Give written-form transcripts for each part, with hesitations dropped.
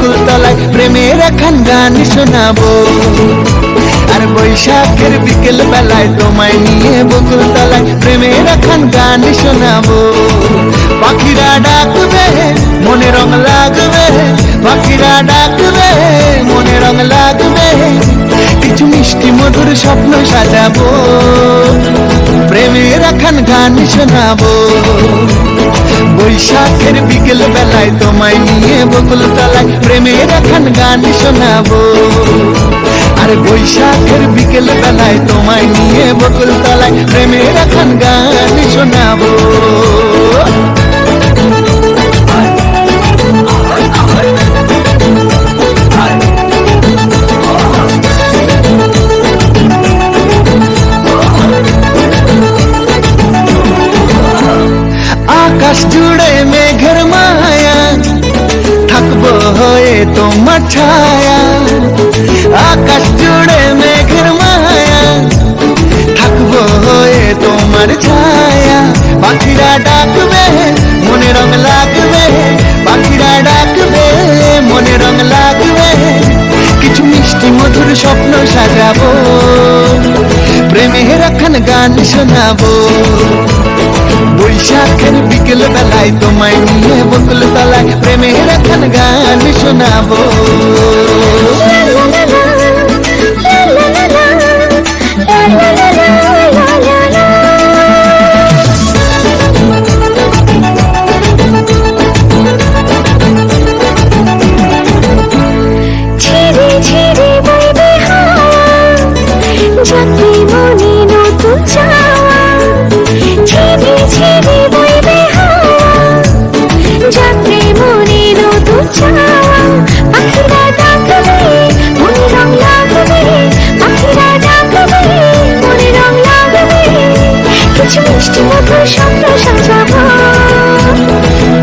বকুল তলায় প্রেমের এখন গান শোনাবো। আর বৈশাখের বিকেল বেলায় তোমায় নিয়ে বকুল তলায় প্রেমের এখন গান শোনাবো। পাখিরা ডাকবে মনে রং লাগবে, পাখিরা ডাকবে মনে রং লাগবে, কিছু মিষ্টি মধুর স্বপ্ন সাজাবো, প্রেমের এখন গান শোনাবো। বৈশাখের বিকেল বেলায় তোমায় নিয়ে বকুল তলায় প্রেমের এখন গান শোনাবো। আর বৈশাখের বিকেল বেলায় তোমায় নিয়ে বকুল তলায় প্রেমের এখন গান শোনাবো। আকাশ জুড়ে মেঘের মায়া, থাকবো হয়ে তোমার ছায়া। আকাশ জুড়ে মেঘের মায়া, থাকবো হয়ে তোমার ছায়া। পাখিরা ডাকবে মনে রং লাগবে, পাখিরা ডাকবে মনে রং লাগবে, কিছু মিষ্টি মধুর স্বপ্ন সাজাবো, প্রেমের এখন গান শোনাবো। বৈশাখের বিকেল বেলায় তোমায় নিয়ে বকুল তলায় প্রেমের এখন গান শোনাবো।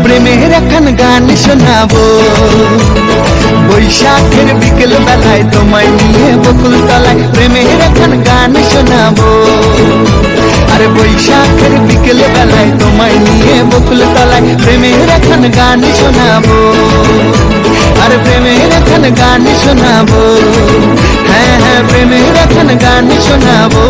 প্রেমের এখন গান শোনাবো। বৈশাখের বিকেল বেলায় তোমায় নিয়ে বকুল তলায় প্রেমের এখন গান শোনাবো। আর বৈশাখের বিকেল বেলায় তোমায় নিয়ে বকুল তলায় প্রেমের এখন গান শোনাবো। আর প্রেমের এখন গান শোনাবো, হ্যাঁ হ্যাঁ প্রেমের এখন গান শোনাবো।